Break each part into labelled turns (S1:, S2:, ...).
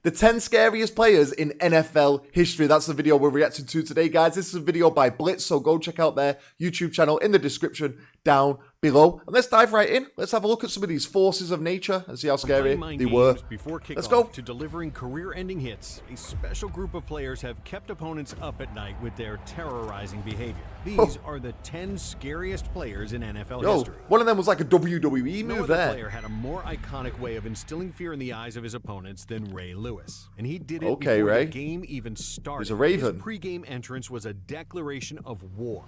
S1: The 10 scariest players in NFL history. That's the video we're reacting to today, guys. This is a video by Blitz, so go check out their YouTube channel in the description down below. And let's dive right in. Let's have a look at some of these forces of nature and see how scary they were. Let's go.
S2: To delivering career-ending hits, a special group of players have kept opponents up at night with their terrorizing behavior. These are the 10 scariest players in NFL history.
S1: One of them was like a WWE move
S2: No
S1: there.
S2: other player had a more iconic way of instilling fear in the eyes of his opponents than Ray Lewis. And he did it before
S1: Ray.
S2: the game even started.
S1: He's a Raven.
S2: His pre-game entrance was a declaration of war.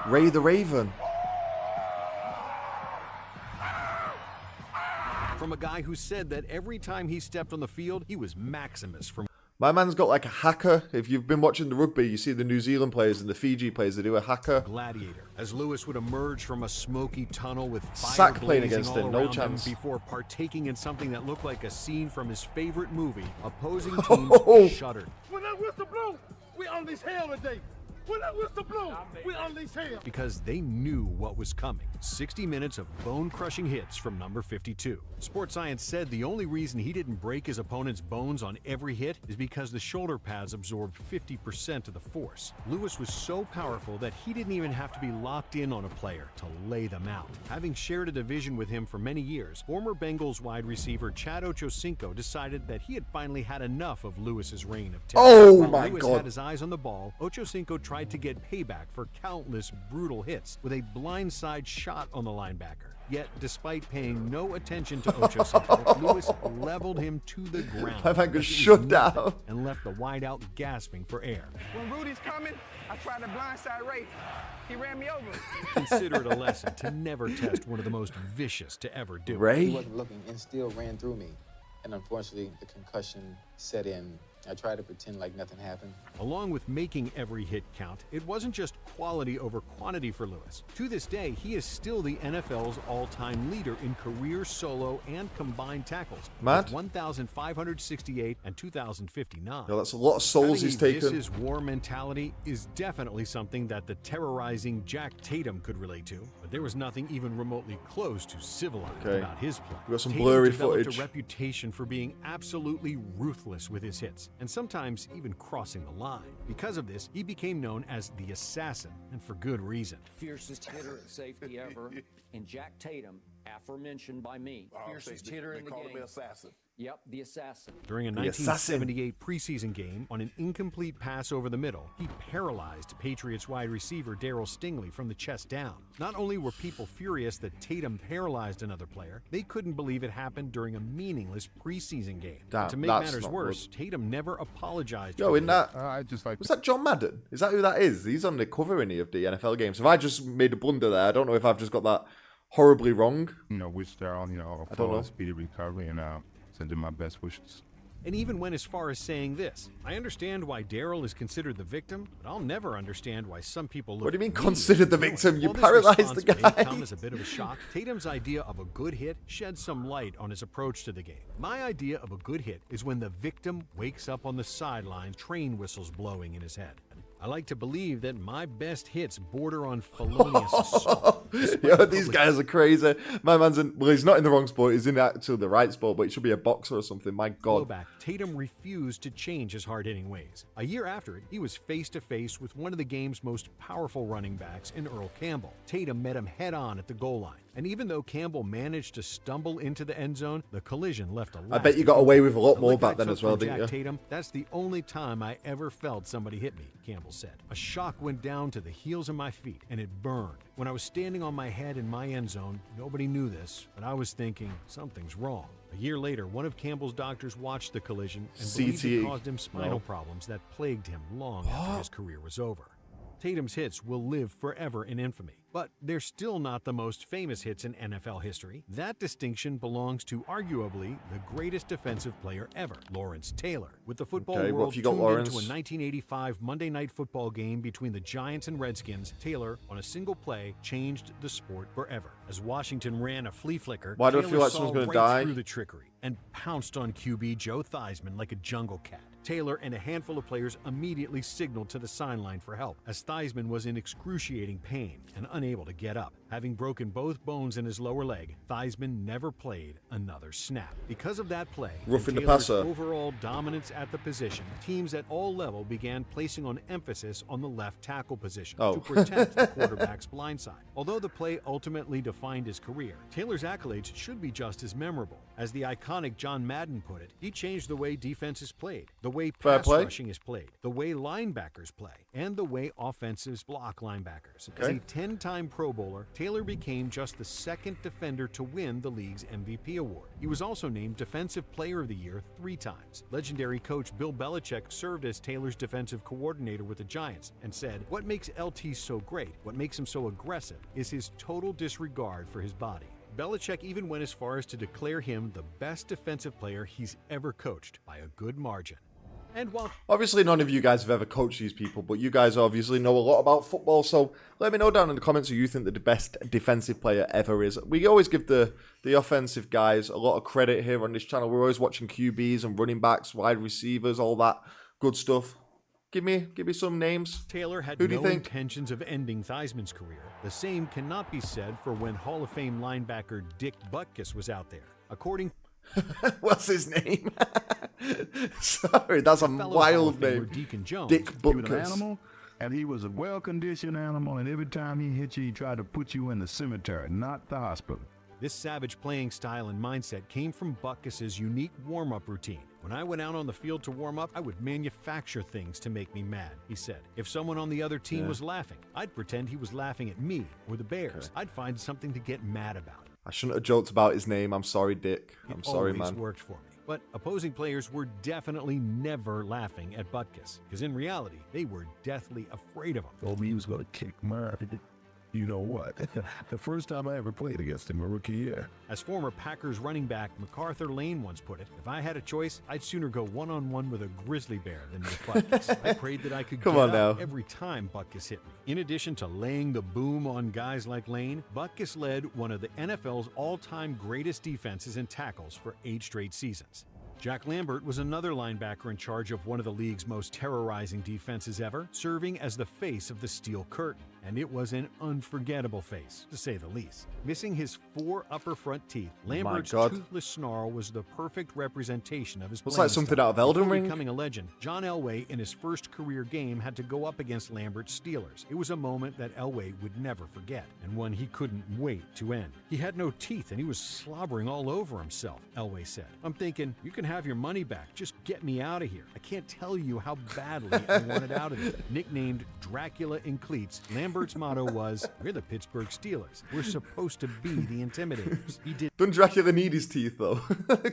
S1: Ray the Raven.
S2: From a guy who said that every time he stepped on the field, he was Maximus from...
S1: My man's got like a hacker. If you've been watching the rugby, you see the New Zealand players and the Fiji players, they do a hacker.
S2: Gladiator. As Lewis would emerge from a smoky tunnel with fire
S1: Sack playing
S2: blazing
S1: against
S2: all
S1: him, no
S2: around
S1: chance.
S2: him before partaking in something that looked like a scene from his favorite movie, opposing teams shuddered.
S3: When that whistle blow, we unleash hell today. When that whistle blow, we unleash hell.
S2: Because they knew what was coming. 60 minutes of bone-crushing hits from number 52. Sports Science said the only reason he didn't break his opponent's bones on every hit is because the shoulder pads absorbed 50% of the force. Lewis was so powerful that he didn't even have to be locked in on a player to lay them out. Having shared a division with him for many years, former Bengals wide receiver Chad Ochocinco decided that he had finally had enough of Lewis's reign of terror.
S1: Oh
S2: While
S1: my
S2: Lewis
S1: God.
S2: had his eyes on the ball, Ochocinco tried to get payback for countless brutal hits with a blindside shot on the linebacker. Yet, despite paying no attention to Ochocinco, Lewis leveled him to the ground.
S1: My man got shut down.
S2: And left the wideout gasping for air.
S4: When Rudy's coming, I tried to blindside Ray. He ran me over.
S2: Consider it a lesson to never test one of the most vicious to ever do it.
S4: He
S1: Ray?
S4: wasn't looking and still ran through me. And unfortunately, the concussion set in. I tried to pretend like nothing happened.
S2: Along with making every hit count, it wasn't just quality over quantity for Lewis. To this day, he is still the NFL's all-time leader in career solo and combined tackles.
S1: Mad.
S2: With 1,568 and 2,059.
S1: Yo, that's a lot of souls he's taken.
S2: This is war mentality is definitely something that the terrorizing Jack Tatum could relate to, but there was nothing even remotely close to civilized about his play.
S1: We got some
S2: Tatum
S1: blurry
S2: developed
S1: footage.
S2: a reputation for being absolutely ruthless with his hits, and sometimes even crossing the line. Because of this, he became known as the Assassin, and for good reason.
S5: Fiercest hitter at safety ever, and Jack Tatum, aforementioned by me, fiercest hitter in the game.
S3: assassin.
S5: Yep, the assassin.
S2: During a
S1: The Assassin.
S2: 1978 preseason game, on an incomplete pass over the middle, he paralyzed Patriots wide receiver Darryl Stingley from the chest down. Not only were people furious that Tatum paralyzed another player, they couldn't believe it happened during a meaningless preseason game.
S1: Damn,
S2: To make
S1: that's
S2: matters
S1: not
S2: worse, Tatum never apologized.
S1: Yo,
S2: for
S1: in
S2: it.
S1: that,
S6: I just like
S1: was that John Madden? Is that who that is? He's on the cover any of the NFL games. Have I just made a blunder there? I don't know if I've just got that horribly wrong.
S6: wish Daryl,
S1: I
S6: a
S1: don't know.
S6: full speedy recovery and send him my best wishes.
S2: And even went as far as saying this: I understand why Darryl is considered the victim, but I'll never understand why some people look.
S1: What do you mean
S2: at me
S1: considered
S2: as
S1: the
S2: villain."
S1: victim? You
S2: While this
S1: paralyzed the
S2: response may
S1: guy.
S2: come as a bit of a shock, Tatum's idea of a good hit shed some light on his approach to the game. My idea of a good hit is when the victim wakes up on the sideline, train whistles blowing in his head. I like to believe that my best hits border on felonious assault.
S1: Yo, these guys are crazy. My man's in, well, he's not in the wrong sport. He's in actually the right sport, but he should be a boxer or something. My God.
S2: Blowback, Tatum refused to change his hard-hitting ways. A year after it, he was face-to-face with one of the game's most powerful running backs in Earl Campbell. Tatum met him head-on at the goal line. And even though Campbell managed to stumble into the end zone, the collision left a
S1: I bet you got
S2: lasting
S1: away with a lot
S2: The
S1: more
S2: lick I
S1: back then
S2: took
S1: as well,
S2: from
S1: didn't
S2: Jack
S1: you?
S2: Tatum, that's the only time I ever felt somebody hit me, Campbell said. A shock went down to the heels of my feet, and it burned. When I was standing on my head in my end zone, nobody knew this, but I was thinking, something's wrong. A year later, one of Campbell's doctors watched the collision and believed it
S1: CTE.
S2: caused him spinal problems that plagued him long after his career was over. Tatum's hits will live forever in infamy, but they're still not the most famous hits in NFL history. That distinction belongs to arguably the greatest defensive player ever, Lawrence Taylor. With the football
S1: Okay, what
S2: world
S1: have you got,
S2: tuned
S1: Lawrence?
S2: into a 1985 Monday Night Football game between the Giants and Redskins, Taylor, on a single play, changed the sport forever. As Washington ran a flea flicker,
S1: Why do I
S2: Taylor
S1: feel like
S2: saw
S1: someone's gonna
S2: right
S1: die?
S2: through the trickery and pounced on QB Joe Theismann like a jungle cat. Taylor and a handful of players immediately signaled to the sideline for help, as Theismann was in excruciating pain, and unable to get up. Having broken both bones in his lower leg, Theismann never played another snap. Because of that play,
S1: Roughing the
S2: Taylor's
S1: passer.
S2: overall dominance at the position, teams at all levels began placing on emphasis on the left tackle position to protect the quarterback's blind side. Although the play ultimately defined his career, Taylor's accolades should be just as memorable. As the iconic John Madden put it, he changed the way defense is played, the way pass rushing is played, the way linebackers play, and the way offenses block linebackers. As a 10-time Pro Bowler, Taylor became just the second defender to win the league's MVP award. He was also named Defensive Player of the Year 3 times. Legendary coach Bill Belichick served as Taylor's defensive coordinator with the Giants and said, "What makes LT so great, what makes him so aggressive, is his total disregard for his body." Belichick even went as far as to declare him the best defensive player he's ever coached by a good margin. And while
S1: Obviously, none of you guys have ever coached these people, but you guys obviously know a lot about football, so let me know down in the comments who you think the best defensive player ever is. We always give the offensive guys a lot of credit here on this channel. We're always watching QBs and running backs, wide receivers, all that good stuff. Give me some names.
S2: Taylor had
S1: Who do you
S2: no
S1: think?
S2: intentions of ending Theismann's career, the same cannot be said for when Hall of Fame linebacker Dick Butkus was out there. According
S1: What's his name? Sorry, that's a
S2: to fellow Hall
S1: wild
S2: of Famer
S1: name.
S2: Deacon Jones,
S1: Dick
S6: He was an
S1: Butkus.
S6: animal, and he was a well-conditioned animal, and every time he hit you, he tried to put you in the cemetery, not the hospital.
S2: this savage playing style and mindset came from Butkus's unique warm-up routine. When I went out on the field to warm up, I would manufacture things to make me mad, he said. If someone on the other team was laughing, I'd pretend he was laughing at me or the Bears. I'd find something to get mad about.
S1: I shouldn't have joked about his name. I'm sorry, Dick. I'm sorry,
S2: always
S1: man.
S2: worked for me. But opposing players were definitely never laughing at Butkus, because in reality, they were deathly afraid of him.
S6: Told me he was going to kick my... You know what? The first time I ever played against him, my rookie year.
S2: As former Packers running back MacArthur Lane once put it, if I had a choice, I'd sooner go one-on-one with a grizzly bear than with Butkus. I prayed that I could
S1: Come
S2: get
S1: on
S2: up
S1: now.
S2: every time Butkus hit me. In addition to laying the boom on guys like Lane, Butkus led one of the NFL's all-time greatest defenses and tackles for 8 straight seasons. Jack Lambert was another linebacker in charge of one of the league's most terrorizing defenses ever, serving as the face of the Steel Curtain. And it was an unforgettable face, to say the least. Missing his 4 upper front teeth, Lambert's
S1: God.
S2: toothless snarl was the perfect representation of his
S1: Looks
S2: playing
S1: like something
S2: style.
S1: out of Elden
S2: Before
S1: Ring.
S2: becoming a legend, John Elway in his first career game had to go up against Lambert's Steelers. It was a moment that Elway would never forget, and one he couldn't wait to end. He had no teeth and he was slobbering all over himself, Elway said. I'm thinking, you can have your money back, just get me out of here. I can't tell you how badly I wanted out of it. Nicknamed Dracula in cleats, Lambert's motto was, we're the Pittsburgh Steelers. We're supposed to be the intimidators. He did
S1: Doesn't Dracula need his teeth, though?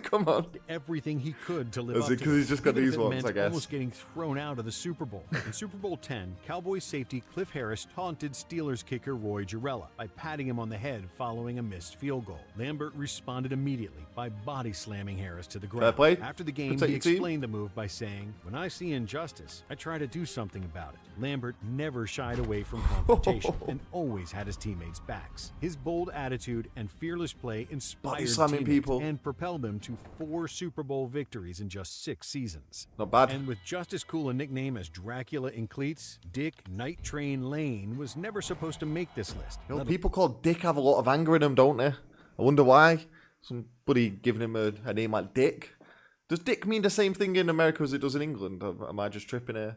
S1: Come on.
S2: everything he could to live
S1: Is
S2: up
S1: it
S2: to
S1: 'cause
S2: it,
S1: he's just got
S2: even if
S1: these
S2: it
S1: ones,
S2: meant
S1: I guess?
S2: almost getting thrown out of the Super Bowl. In Super Bowl 10, Cowboys safety Cliff Harris taunted Steelers kicker Roy Girella by patting him on the head following a missed field goal. Lambert responded immediately by body slamming Harris to the ground.
S1: play.
S2: After the game,
S1: Protect
S2: he
S1: your team.
S2: explained the move by saying, "When I see injustice, I try to do something about it." Lambert never shied away from confrontation and always had his teammates' backs. His bold attitude and fearless play inspired
S1: slamming
S2: teammates
S1: people.
S2: and propelled them to 4 Super Bowl victories in just 6 seasons.
S1: Not bad.
S2: And with just as cool a nickname as Dracula in cleats, Dick Night Train Lane was never supposed to make this list.
S1: You know, people called Dick have a lot of anger in them, don't they? I wonder why. Somebody giving him a name like Dick. Does Dick mean the same thing in America as it does in England? Or am I just tripping here?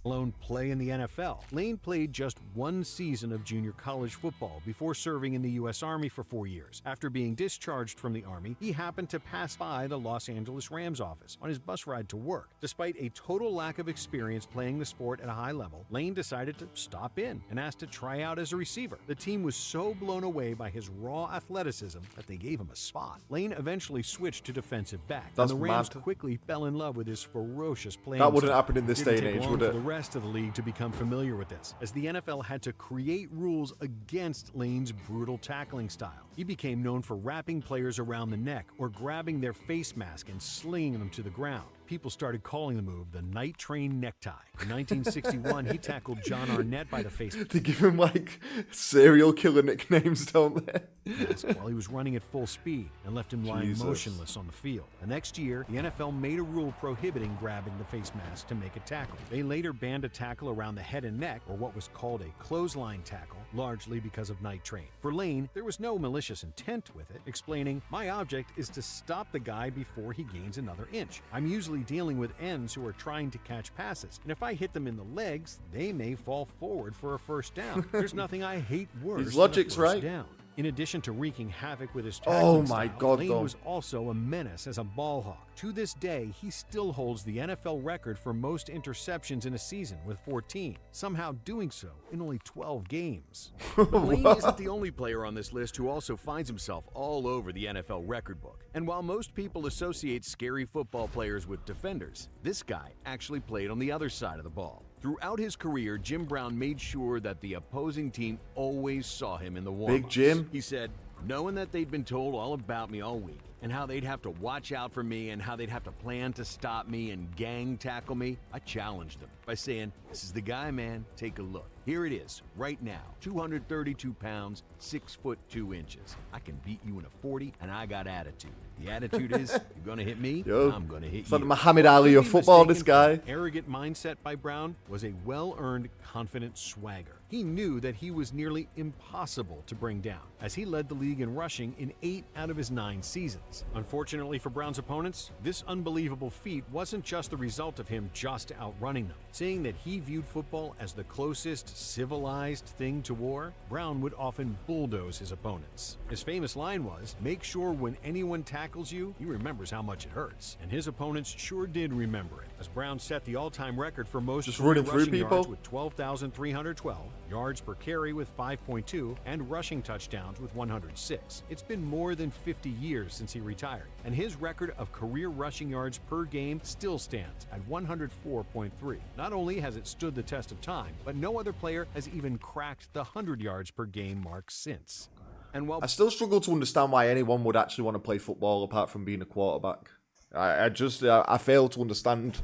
S2: Alone play in the NFL. Lane played just 1 season of junior college football before serving in the U.S. Army for 4 years. After being discharged from the Army, he happened to pass by the Los Angeles Rams office on his bus ride to work. Despite a total lack of experience playing the sport at a high level, Lane decided to stop in and asked to try out as a receiver. The team was so blown away by his raw athleticism that they gave him a spot. Lane eventually switched to defensive back,
S1: That's
S2: and the Rams
S1: mad.
S2: quickly fell in love with his ferocious playing
S1: That wouldn't
S2: style.
S1: happen in this
S2: Didn't
S1: day and
S2: take
S1: age,
S2: long
S1: would
S2: for
S1: it?
S2: the rest of the league to become familiar with this, as the NFL had to create rules against Lane's brutal tackling style. He became known for wrapping players around the neck or grabbing their face mask and slinging them to the ground. People started calling the move the Night Train Necktie. In 1961, he tackled John Arnett by the face
S1: They give him like serial killer nicknames, don't they?
S2: mask while he was running at full speed and left him lying
S1: Jesus.
S2: motionless on the field. The next year, the NFL made a rule prohibiting grabbing the face mask to make a tackle. They later banned a tackle around the head and neck, or what was called a clothesline tackle, largely because of night train. For Lane, there was no malicious intent with it, explaining, "My object is to stop the guy before he gains another inch. I'm usually dealing with ends who are trying to catch passes, and if I hit them in the legs, they may fall forward for a first down. There's nothing I hate worse
S1: His
S2: than
S1: logic's
S2: a first
S1: right.
S2: down." In addition to wreaking havoc with his
S1: Oh
S2: tackling
S1: my
S2: style,
S1: God,
S2: Lane
S1: though.
S2: was also a menace as a ball hawk. To this day, he still holds the NFL record for most interceptions in a season with 14, somehow doing so in only 12 games.
S7: But Lane isn't the only player on this list who also finds himself all over the NFL record book. And while most people associate scary football players with defenders, this guy actually played on the other side of the ball. Throughout his career, Jim Brown made sure that the opposing team always saw him in the warm-ups.
S1: Big Jim.
S7: He said, knowing that they'd been told all about me all week and how they'd have to watch out for me and how they'd have to plan to stop me and gang tackle me, I challenged them by saying, "This is the guy, man. Take a look. Here it is, right now. 232 pounds, 6'2". I can beat you in a 40, and I got attitude. The attitude is, you're going to hit me,
S1: Yo,
S7: I'm going to hit
S1: it's
S7: you."
S1: like Muhammad Ali of
S2: Be
S1: football, this
S2: mistaken
S1: guy.
S2: for an arrogant mindset by Brown was a well-earned, confident swagger. He knew that he was nearly impossible to bring down, as he led the league in rushing in 8 out of his 9 seasons. Unfortunately for Brown's opponents, this unbelievable feat wasn't just the result of him just outrunning them. Saying that he viewed football as the closest civilized thing to war, Brown would often bulldoze his opponents. His famous line was, "Make sure when anyone tackles you, he remembers how much it hurts." And his opponents sure did remember it, as Brown set the all-time record for most
S1: Just
S2: career
S1: running through
S2: rushing
S1: people?
S2: yards with 12,312, yards per carry with 5.2, and rushing touchdowns with 106. It's been more than 50 years since he retired, and his record of career rushing yards per game still stands at 104.3. Not only has it stood the test of time, but no other player has even cracked the 100 yards per game mark since. And while
S1: I still struggle to understand why anyone would actually want to play football apart from being a quarterback. I fail to understand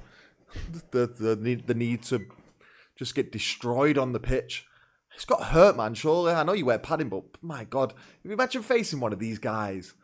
S1: the need to just get destroyed on the pitch. It's got to hurt, man, surely. I know you wear padding, but my God, if you imagine facing one of these guys.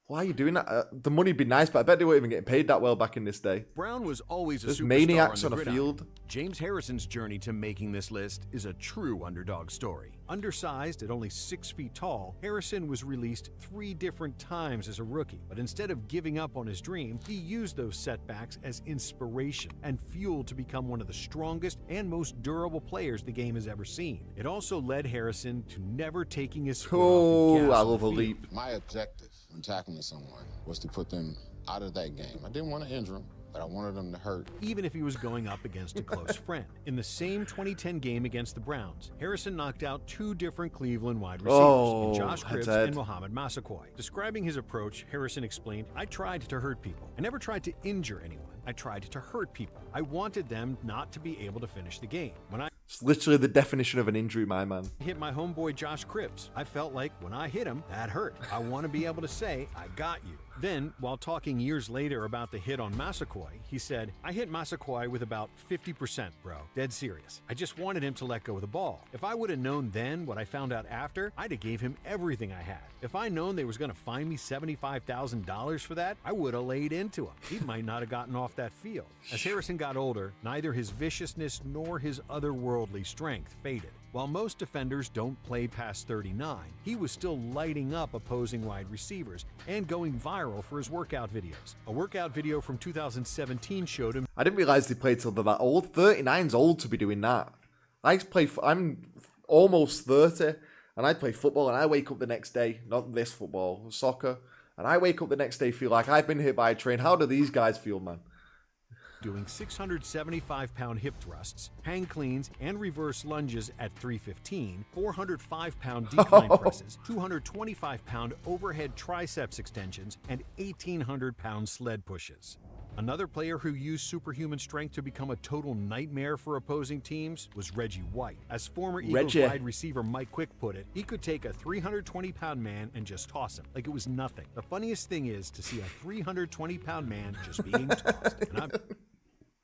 S1: Why are you doing that? The money'd be nice, but I bet they weren't even getting paid that well back in this day.
S7: Brown was always a
S1: There's
S7: superstar
S1: maniacs
S7: on
S1: on
S7: the
S1: a
S7: gridiron.
S1: field.
S7: James Harrison's journey to making this list is a true underdog story.
S2: undersized at only 6 feet tall, Harrison was released 3 different times as a rookie. But instead of giving up on his dream, he used those setbacks as inspiration and fuel to become one of the strongest and most durable players the game has ever seen. It also led Harrison to never taking his foot off the gas
S1: I
S2: on
S1: love
S2: the
S1: a
S2: field.
S1: leap.
S8: My objective when tackling someone was to put them out of that game. I didn't want to injure them, but I wanted them to hurt.
S2: Even if he was going up against a close friend. In the same 2010 game against the Browns, Harrison knocked out 2 different Cleveland wide receivers, in Josh Cribbs and Mohamed Massaquoi. Describing his approach, Harrison explained, "I tried to hurt people. I never tried to injure anyone. I tried to hurt people. I wanted them not to be able to finish the game. When I
S1: It's literally the definition of an injury, my man.
S2: hit my homeboy Josh Cribbs, I felt like when I hit him, that hurt. I want to be able to say, I got you." Then, while talking years later about the hit on Massaquoi, he said, "I hit Massaquoi with about 50%, bro. Dead serious. I just wanted him to let go of the ball. If I would have known then what I found out after, I'd have gave him everything I had. If I known they was going to fine me $75,000 for that, I would have laid into him. He might not have gotten off that field." As Harrison got older, neither his viciousness nor his otherworldly strength faded. While most defenders don't play past 39, he was still lighting up opposing wide receivers and going viral for his workout videos. A workout video from 2017 showed him
S1: I didn't realize they played till they're that old. 39's old to be doing that. I'm almost 30, and I play football, and I wake up the next day, not this football, soccer, and I wake up the next day feel like I've been hit by a train. How do these guys feel, man?
S2: doing 675-pound hip thrusts, hang cleans, and reverse lunges at 315, 405-pound decline presses, 225-pound overhead triceps extensions, and 1,800-pound sled pushes. Another player who used superhuman strength to become a total nightmare for opposing teams was Reggie White. As former Eagles wide receiver Mike Quick put it, he could take a 320-pound man and just toss him like it was nothing. The funniest thing is to see a 320-pound man just being tossed.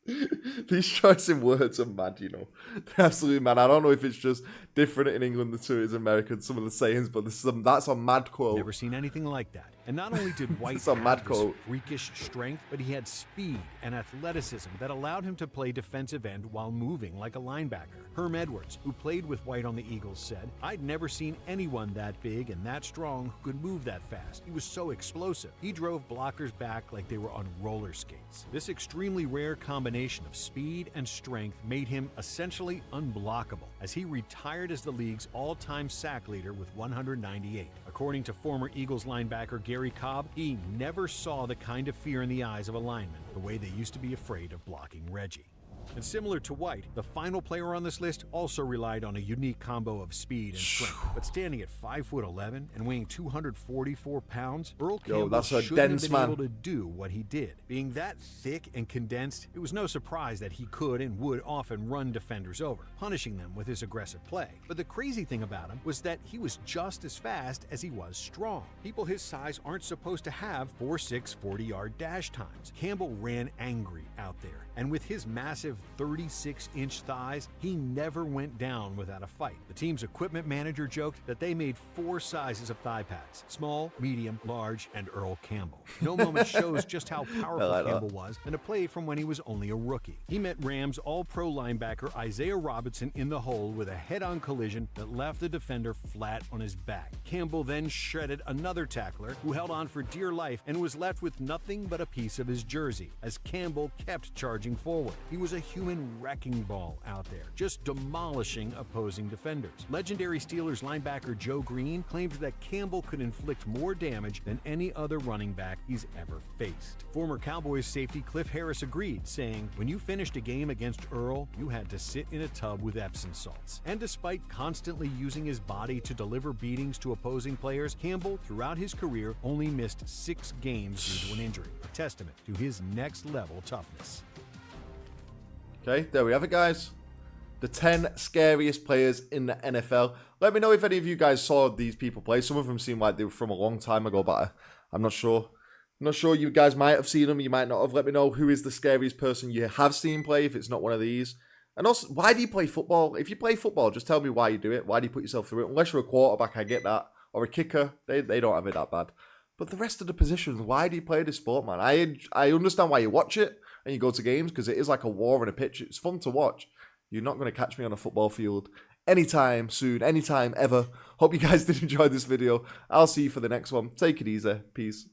S2: And
S1: These choicing words are mad, you know. They're absolutely mad. I don't know if it's just different in England than it is in America, some of the sayings, but that's a mad quote.
S7: Never seen anything like that. And not only did White
S1: It's a mad
S7: have this
S1: quote.
S7: freakish strength, but he had speed and athleticism that allowed him to play defensive end while moving like a linebacker. Herm Edwards, who played with White on the Eagles, said, "I'd never seen anyone that big and that strong who could move that fast. He was so explosive. He drove blockers back like they were on roller skates." This extremely rare combination of speed and strength made him essentially unblockable, as he retired as the league's all-time sack leader with 198. According to former Eagles linebacker Gary Cobb, he never saw the kind of fear in the eyes of a lineman, the way they used to be afraid of blocking Reggie. And similar to White, the final player on this list also relied on a unique combo of speed and strength. But standing at 5'11" and weighing 244 pounds, Earl Campbell
S1: that's a
S7: shouldn't have
S1: dense
S7: been
S1: man.
S7: able to do what he did. Being that thick and condensed, it was no surprise that he could and would often run defenders over, punishing them with his aggressive play. But the crazy thing about him was that he was just as fast as he was strong. People his size aren't supposed to have 4.6 40-yard dash times. Campbell ran angry out there, and with his massive 36-inch thighs, he never went down without a fight. The team's equipment manager joked that they made 4 sizes of thigh pads: small, medium, large, and Earl Campbell. No moment shows just how powerful Campbell was than a play from when he was only a rookie. He met Rams All-Pro linebacker Isaiah Robinson in the hole with a head-on collision that left the defender flat on his back. Campbell then shredded another tackler who held on for dear life and was left with nothing but a piece of his jersey as Campbell kept charging forward. He was a human wrecking ball out there, just demolishing opposing defenders. Legendary Steelers linebacker Joe Green claimed that Campbell could inflict more damage than any other running back he's ever faced. Former Cowboys safety Cliff Harris agreed, saying, "When you finished a game against Earl, you had to sit in a tub with Epsom salts." And despite constantly using his body to deliver beatings to opposing players, Campbell, throughout his career, only missed 6 games due to an injury, a testament to his next-level toughness.
S1: Okay, there we have it, guys. The 10 scariest players in the NFL. Let me know if any of you guys saw these people play. Some of them seem like they were from a long time ago, but I'm not sure. I'm not sure. You guys might have seen them. You might not have. Let me know who is the scariest person you have seen play if it's not one of these. And also, why do you play football? If you play football, just tell me why you do it. Why do you put yourself through it? Unless you're a quarterback, I get that. Or a kicker. They don't have it that bad. But the rest of the positions, why do you play this sport, man? I understand why you watch it and you go to games, because it is like a war on a pitch. It's fun to watch. You're not going to catch me on a football field anytime soon, anytime ever. Hope you guys did enjoy this video. I'll see you for the next one. Take it easy. Peace.